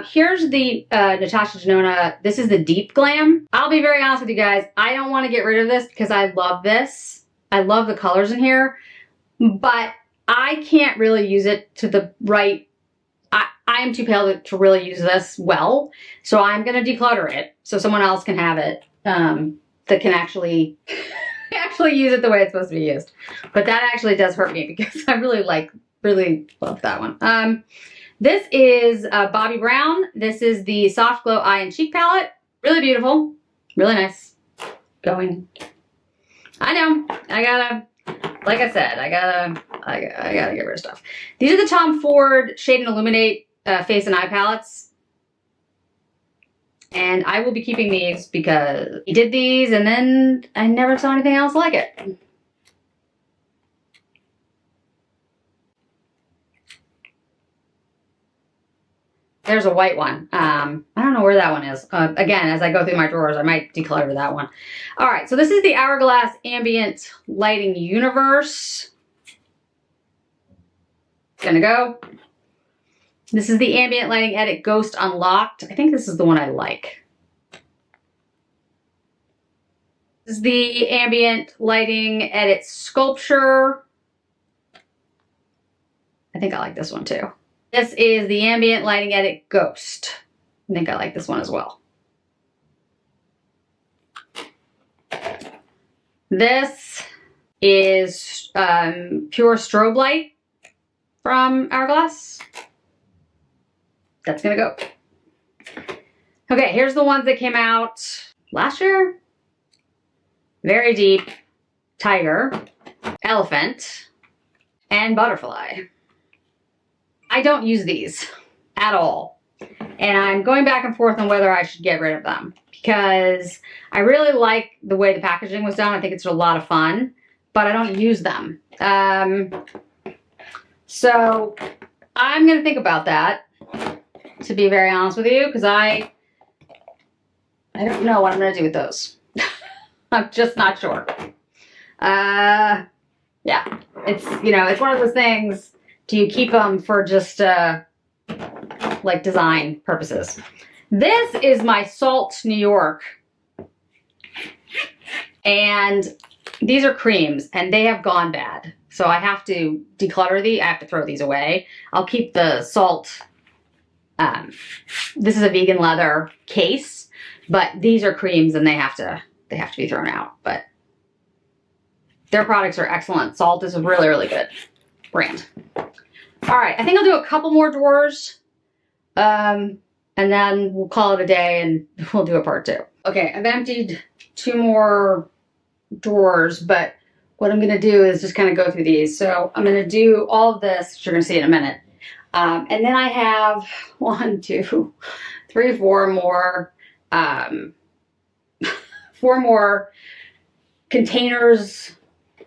Here's the Natasha Denona. This is the Deep Glam. I'll be very honest with you guys. I don't want to get rid of this because I love this. I love the colors in here, but I can't really use it to the right. I am too pale to really use this well, so I'm going to declutter it so someone else can have it that can actually use it the way it's supposed to be used. But that actually does hurt me because I really love that one. This is Bobbi Brown. This is the Soft Glow Eye and Cheek palette. Really beautiful. Really nice. Going. I know. I gotta, like I said, I gotta get rid of stuff. These are the Tom Ford Shade and Illuminate face and eye palettes. And I will be keeping these because he did these and then I never saw anything else like it. There's a white one. I don't know where that one is. Again, as I go through my drawers, I might declutter that one. All right, so this is the Hourglass Ambient Lighting Universe. It's gonna go. This is the Ambient Lighting Edit Ghost Unlocked. I think this is the one I like. This is the Ambient Lighting Edit Sculpture. I think I like this one too. This is the Ambient Lighting Edit Ghost. I think I like this one as well. This is Pure Strobe Light from Hourglass. That's gonna go. Okay, here's the ones that came out last year. Very Deep, Tiger, Elephant, and Butterfly. I don't use these at all. And I'm going back and forth on whether I should get rid of them because I really like the way the packaging was done. I think it's a lot of fun, but I don't use them. So I'm going to think about that, to be very honest with you, because I don't know what I'm going to do with those. I'm just not sure. Yeah, it's, you know, it's one of those things. Do you keep them for just like design purposes? This is my Salt New York. And these are creams and they have gone bad. So I have to declutter these. I have to throw these away. I'll keep the Salt. This is a vegan leather case, but these are creams and they have to be thrown out. But their products are excellent. Salt is a really, really good brand. All right, I think I'll do a couple more drawers, and then we'll call it a day and we'll do a part 2. Okay, I've emptied 2 more drawers, but what I'm gonna do is just kind of go through these. So I'm gonna do all of this, which you're gonna see in a minute. And then I have 1, 2, 3, 4 more, 4 more containers,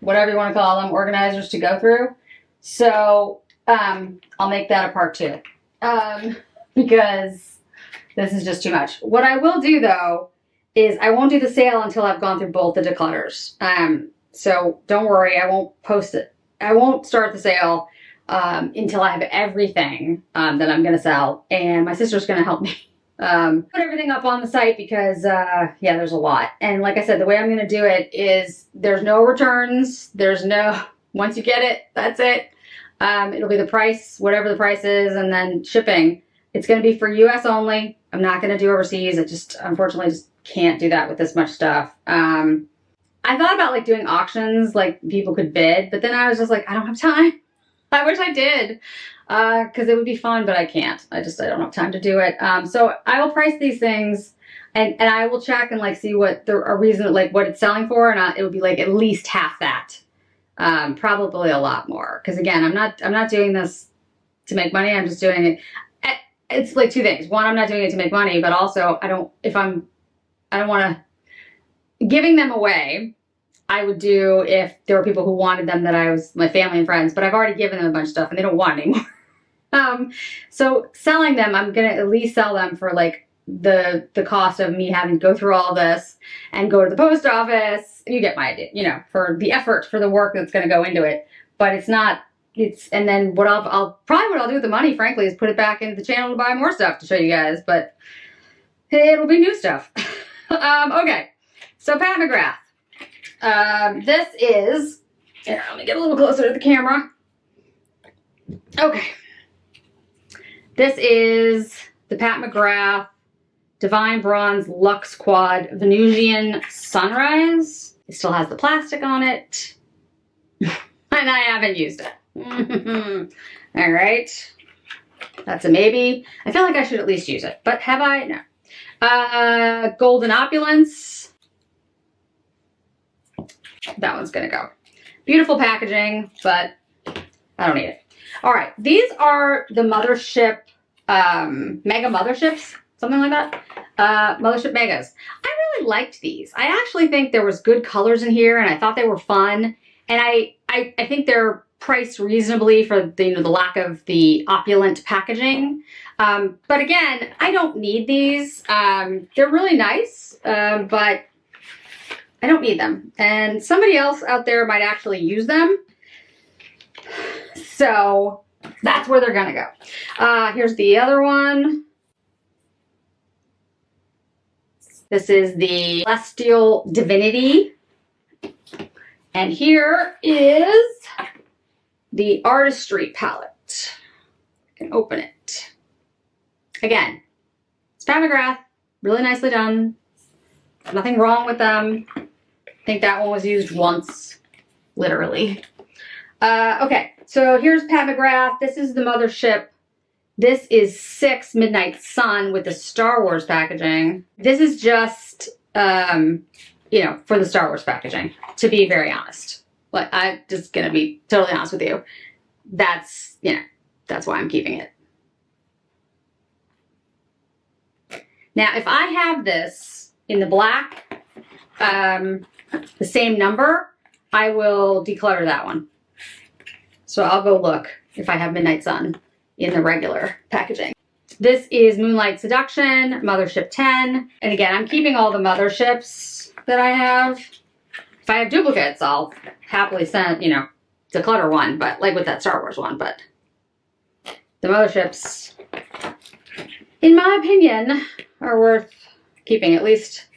whatever you want to call them, organizers to go through. So I'll make that a part 2 because this is just too much. What I will do though is I won't do the sale until I've gone through both the declutters. So don't worry, I won't post it. I won't start the sale until I have everything that I'm going to sell, and my sister's going to help me put everything up on the site because yeah, there's a lot. And like I said, the way I'm going to do it is there's no returns. There's no, once you get it, that's it. It'll be the price, whatever the price is, and then shipping. It's going to be for US only. I'm not going to do overseas. I just unfortunately just can't do that with this much stuff. I thought about like doing auctions, like people could bid, but then I was just like, I don't have time. I wish I did, because it would be fun, but I can't. I don't have time to do it. So I will price these things, and I will check and like see what a reason, like what it's selling for, and it would be like at least half that, probably a lot more. Because again, I'm not doing this to make money. I'm just doing it. It's like 2 things. One, I'm not doing it to make money, but also I don't want to giving them away. I would do if there were people who wanted them that I was my family and friends, but I've already given them a bunch of stuff and they don't want it anymore. So selling them, I'm going to at least sell them for like the cost of me having to go through all this and go to the post office. You get my idea, you know, for the effort, for the work that's going to go into it. But it's not, and then what I'll do with the money, frankly, is put it back into the channel to buy more stuff to show you guys, but it'll be new stuff. Okay. So Pat McGrath. This is, here, let me get a little closer to the camera. Okay. This is the Pat McGrath Divine Bronze Luxe Quad Venusian Sunrise. It still has the plastic on it. And I haven't used it. All right. That's a maybe. I feel like I should at least use it, but have I? No. Golden Opulence. That one's gonna go. Beautiful packaging, but I don't need it. All right, these are the Mothership, Mega Motherships, something like that. Mothership Megas. I really liked these. I actually think there was good colors in here, and I thought they were fun. And I think they're priced reasonably for the, you know, the lack of the opulent packaging. But again, I don't need these. They're really nice, but I don't need them. And somebody else out there might actually use them. So that's where they're gonna go. Here's the other one. This is the Celestial Divinity. And here is the Artistry palette. I can open it. Again, it's Pat McGrath, really nicely done. Nothing wrong with them. I think that one was used once, literally. Okay, so here's Pat McGrath. This is the mothership. This is 6 Midnight Sun with the Star Wars packaging. This is just, you know, for the Star Wars packaging, to be very honest. Like, I'm just gonna be totally honest with you. That's, you know, that's why I'm keeping it. Now, if I have this in the black, the same number, I will declutter that one. So I'll go look if I have Midnight Sun in the regular packaging. This is Moonlight Seduction, Mothership 10. And again, I'm keeping all the motherships that I have. If I have duplicates, I'll happily send, you know, Declutter one, but like with that Star Wars one, but the motherships, in my opinion, are worth keeping, at least,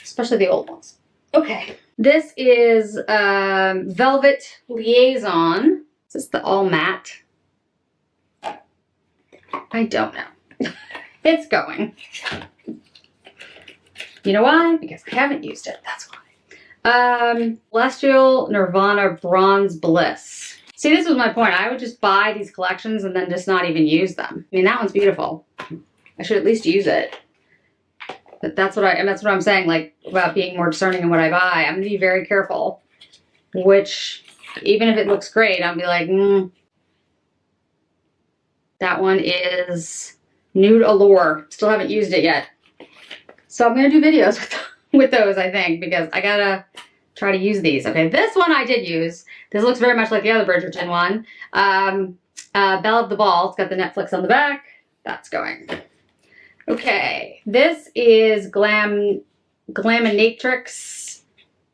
especially the old ones. Okay, this is Velvet Liaison. Is this the all matte? I don't know. It's going. You know why? Because I haven't used it, that's why. Celestial Nirvana Bronze Bliss. See, this was my point. I would just buy these collections and then just not even use them. I mean, that one's beautiful. I should at least use it. But that's what I'm saying, like, about being more discerning in what I buy. I'm gonna be very careful. Which, even if it looks great, I'll be like, that one is Nude Allure. Still haven't used it yet. So I'm gonna do videos with those, I think, because I gotta try to use these. Okay, this one I did use. This looks very much like the other Bridgerton one. Belle of the Ball. It's got the Netflix on the back. That's going. Okay, this is Glaminatrix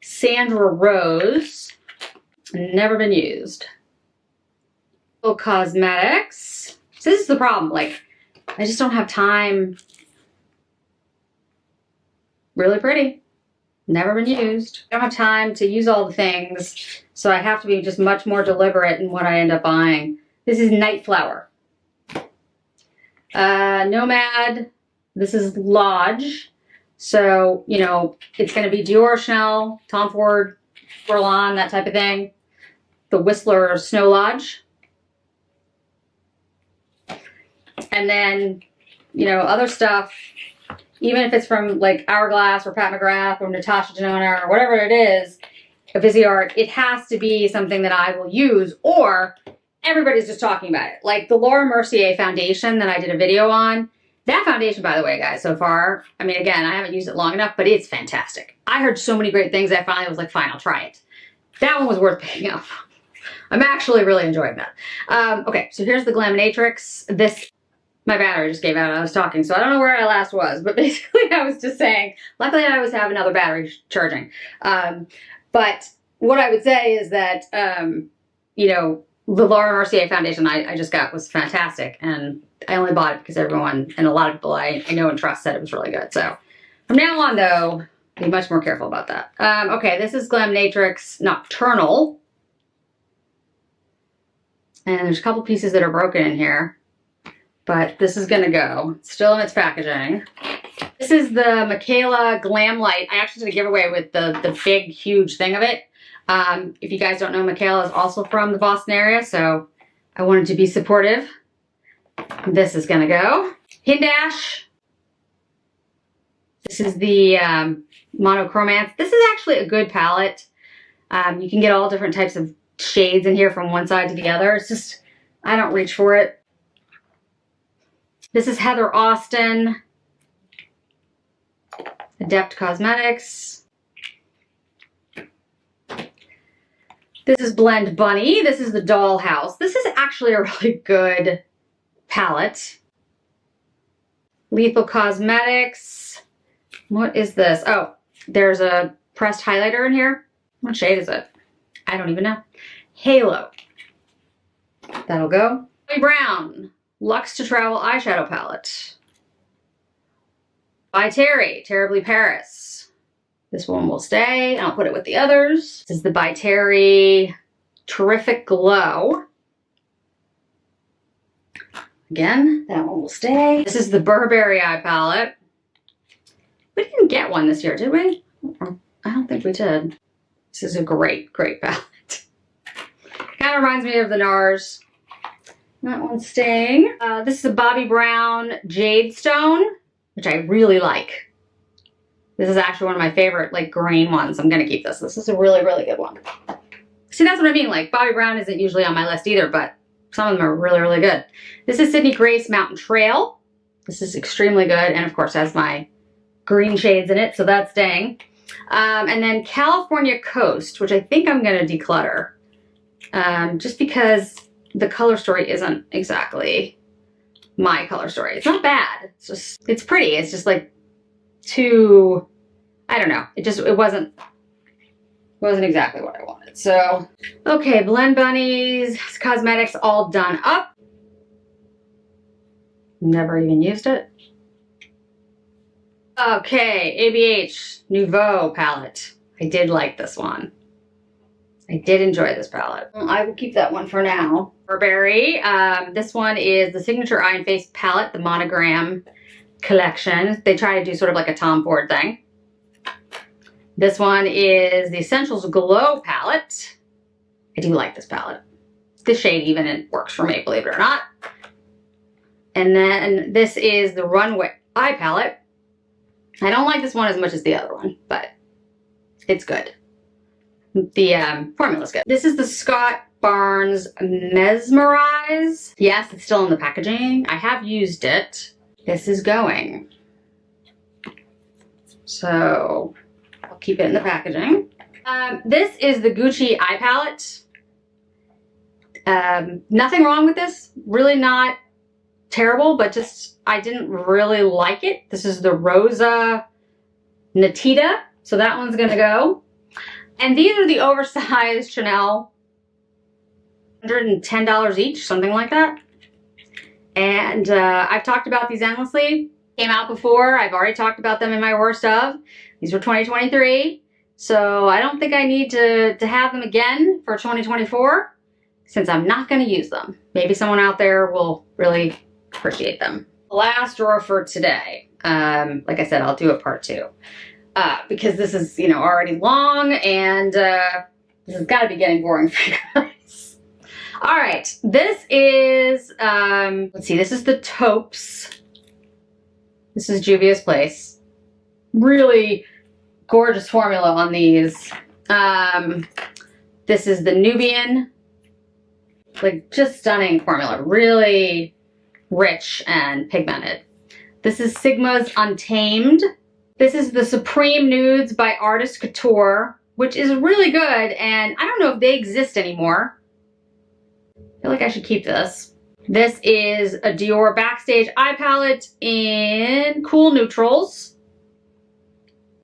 Sandra Rose. Never been used. Cosmetics. So this is the problem. Like, I just don't have time. Really pretty. Never been used. I don't have time to use all the things, so I have to be just much more deliberate in what I end up buying. This is Night Flower. Nomad. This is Lodge. So, you know, it's going to be Dior, Chanel, Tom Ford, Guerlain, that type of thing. The Whistler Snow Lodge. And then, you know, other stuff, even if it's from like Hourglass or Pat McGrath or Natasha Denona or whatever it is, a Viseart, it has to be something that I will use, or everybody's just talking about it. Like the Laura Mercier foundation that I did a video on. That foundation, by the way, guys, so far, I mean, again, I haven't used it long enough, but it's fantastic. I heard so many great things, I finally was like, fine, I'll try it. That one was worth picking up. I'm actually really enjoying that. Okay, so here's the Glaminatrix. This, my battery just gave out when I was talking, so I don't know where I last was, but basically I was just saying, luckily I always have another battery charging. But what I would say is that, you know, the Laura Mercier foundation I just got was fantastic, and I only bought it because everyone, and a lot of people I know and trust said it was really good. So from now on, though, be much more careful about that. Okay, this is Glaminatrix Nocturnal. And there's a couple pieces that are broken in here, but this is gonna go. It's still in its packaging. This is the Michaela Glam Light. I actually did a giveaway with the big, huge thing of it. If you guys don't know, Michaela is also from the Boston area, so I wanted to be supportive. This is gonna go. Hindash. This is the Monochromance. This is actually a good palette. You can get all different types of shades in here from one side to the other. It's just, I don't reach for it. This is Heather Austin. Adept Cosmetics. This is Blend Bunny. This is the Dollhouse. This is actually a really good palette. Lethal Cosmetics. What is this? Oh, there's a pressed highlighter in here. What shade is it? I don't even know. Halo. That'll go. Chloe Brown. Luxe to Travel Eyeshadow Palette. By Terry. Terribly Paris. This one will stay. I'll put it with the others. This is the By Terry Terrific Glow. Again, that one will stay. This is the Burberry Eye Palette. We didn't get one this year, did we? I don't think we did. This is a great, great palette. Kind of reminds me of the NARS. That one's staying. This is a Bobbi Brown Jade Stone, which I really like. This is actually one of my favorite, like, green ones. I'm gonna keep this. This is a really, really good one. See, that's what I mean. Like, Bobbi Brown isn't usually on my list either, but some of them are really, really good. This is Sydney Grace Mountain Trail. This is extremely good, and of course has my green shades in it, so that's staying. And then California Coast, which I think I'm gonna declutter, just because the color story isn't exactly my color story. It's not bad. It's just, it's pretty. It's just like too, I don't know. It wasn't exactly what I wanted. So, okay, Blend Bunnies, cosmetics all done up. Never even used it. Okay, ABH Nouveau palette. I did like this one. I did enjoy this palette. I will keep that one for now. Burberry. This one is the Signature Eye and Face palette, the Monogram collection. They try to do sort of like a Tom Ford thing. This one is the Essentials Glow palette. I do like this palette. This shade even, it works for me, believe it or not. And then this is the Runway Eye palette. I don't like this one as much as the other one, but it's good. The formula's good. This is the Scott Barnes Mesmerize. Yes, it's still in the packaging. I have used it. This is going. So I'll keep it in the packaging. This is the Gucci eye palette. Nothing wrong with this. Really not terrible, but just I didn't really like it. This is the Rosa Natita. So that one's gonna go. And these are the oversized Chanel, $110 each, something like that. And I've talked about these endlessly. Came out before. I've already talked about them in my worst of. These were 2023. So I don't think I need to have them again for 2024 since I'm not going to use them. Maybe someone out there will really appreciate them. Last drawer for today. Like I said, I'll do a part 2. Because this is, you know, already long and this has got to be getting boring for you guys. All right, this is, let's see, this is the Taupes. This is Juvia's Place. Really gorgeous formula on these. This is the Nubian. Like, just stunning formula. Really rich and pigmented. This is Sigma's Untamed. This is the Supreme Nudes by Artist Couture, which is really good, and I don't know if they exist anymore. I feel like I should keep this. This is a Dior Backstage eye palette in cool neutrals.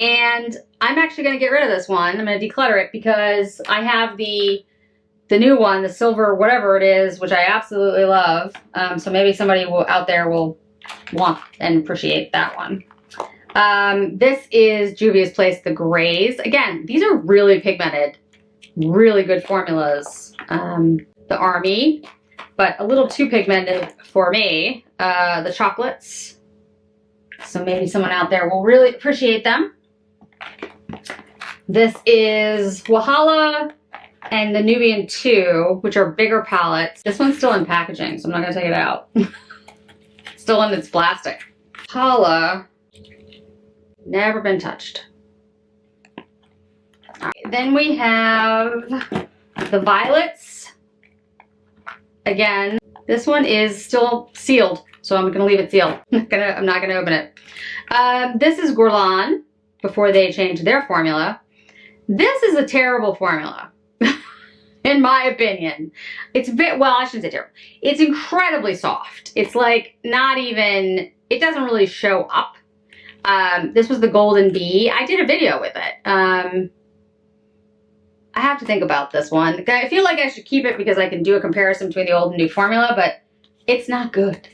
And I'm actually going to get rid of this one. I'm going to declutter it because I have the new one, the silver whatever it is, which I absolutely love. So maybe somebody out there will want and appreciate that one. This is Juvia's Place, the Grays. Again, these are really pigmented, really good formulas. The Army, but a little too pigmented for me. The Chocolates. So maybe someone out there will really appreciate them. This is Wahala and the Nubian 2, which are bigger palettes. This one's still in packaging, so I'm not gonna take it out. Still in its plastic. Wahala. Never been touched. Right. Then we have the Violets. Again, this one is still sealed, so I'm gonna leave it sealed. I'm not gonna open it. This is Guerlain before they changed their formula. This is a terrible formula, in my opinion. It's well, I shouldn't say terrible. It's incredibly soft. It's like not even. It doesn't really show up. This was the Golden Bee. I did a video with it. I have to think about this one. I feel like I should keep it because I can do a comparison between the old and new formula, but it's not good.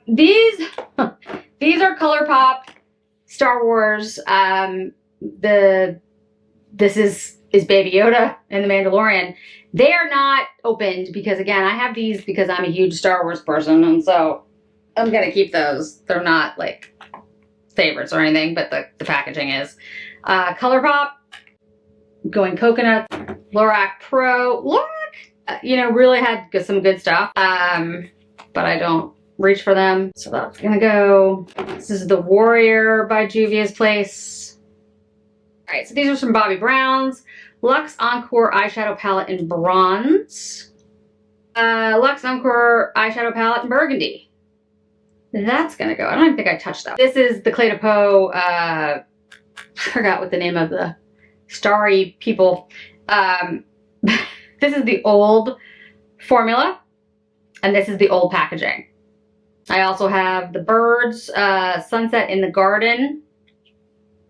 These are ColourPop Star Wars. This is Baby Yoda and the Mandalorian. They are not opened because, again, I have these because I'm a huge Star Wars person, and so I'm gonna keep those. They're not like favorites or anything, but the packaging is. ColourPop, Going Coconut, Lorac Pro. Lorac, you know, really had some good stuff. But I don't reach for them. So that's gonna go. This is the Warrior by Juvia's Place. All right, so these are some Bobbi Brown's. Luxe Encore Eyeshadow Palette in Bronze. Luxe Encore Eyeshadow Palette in Burgundy. That's gonna go. I don't even think I touched that. This is the Clé de Peau, forgot what the name of the starry people. This is the old formula, and this is the old packaging. I also have the Birds, Sunset in the Garden,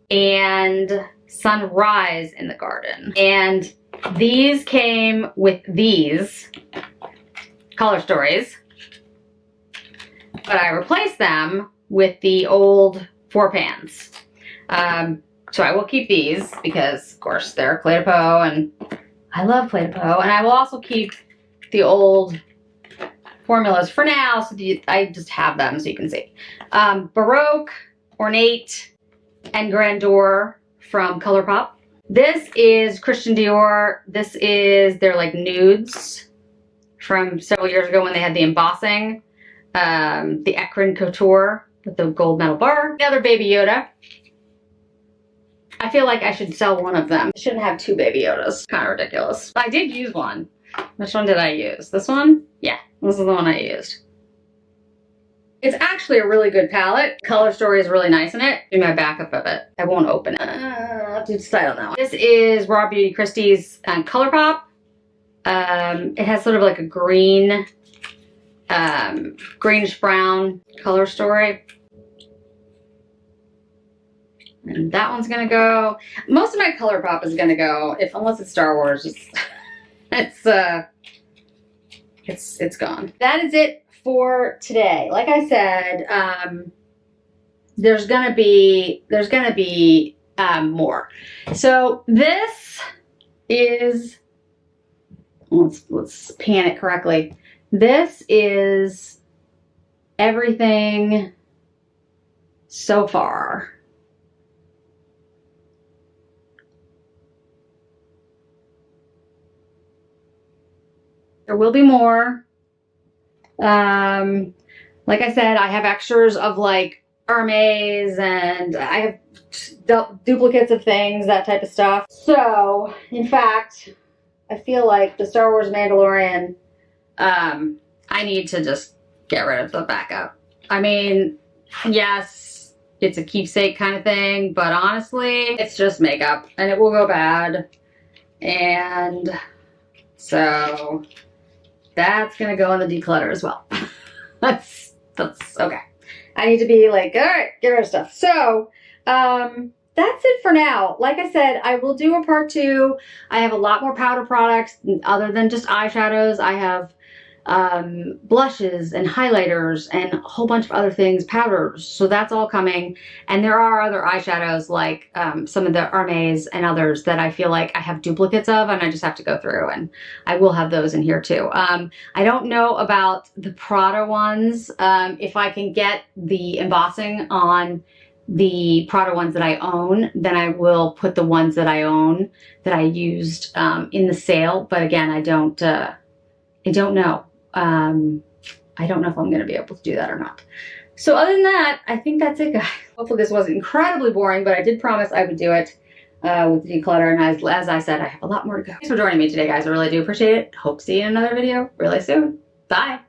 and Sunrise in the Garden. And these came with these Color Stories, but I replaced them with the old 4 pans. So I will keep these because, of course, they're Clé de Peau, and I love Clé de Peau. And I will also keep the old formulas for now, so I just have them so you can see. Baroque, Ornate, and Grandeur from ColourPop. This is Christian Dior. This is their like nudes from several years ago when they had the embossing. The Ecrin Couture with the gold metal bar. The other Baby Yoda. I feel like I should sell one of them. I shouldn't have 2 Baby Yodas. Kind of ridiculous. I did use one. Which one did I use? This one? Yeah, this is the one I used. It's actually a really good palette. Color Story is really nice in it. Do my backup of it. I won't open it. I'll have to decide on that one. This is Raw Beauty Christie's ColourPop. It has sort of like a green, greenish brown Color Story. And that one's gonna go. Most of my ColourPop is gonna go, unless it's Star Wars. It's gone. That is it for today. Like I said, there's gonna be more. So this is, let's pan it correctly. This is everything so far. There will be more. Like I said, I have extras of like Hermes, and I have duplicates of things, that type of stuff. So, in fact, I feel like the Star Wars Mandalorian, I need to just get rid of the backup. I mean, yes, it's a keepsake kind of thing, but honestly, it's just makeup and it will go bad. And so that's gonna go in the declutter as well. that's okay. I need to be like, all right, get rid of stuff. So that's it for now. Like I said, I will do a part 2. I have a lot more powder products other than just eyeshadows. I have blushes and highlighters and a whole bunch of other things, powders. So that's all coming. And there are other eyeshadows like some of the Hermes and others that I feel like I have duplicates of, and I just have to go through, and I will have those in here too. I don't know about the Prada ones. If I can get the embossing on the Prada ones that I own, then I will put the ones that I own that I used in the sale. But again, I don't know. I don't know if I'm going to be able to do that or not. So other than that, I think that's it, guys. Hopefully this wasn't incredibly boring, but I did promise I would do it with the declutter. And as I said, I have a lot more to go. Thanks for joining me today, guys. I really do appreciate it. Hope to see you in another video really soon. Bye.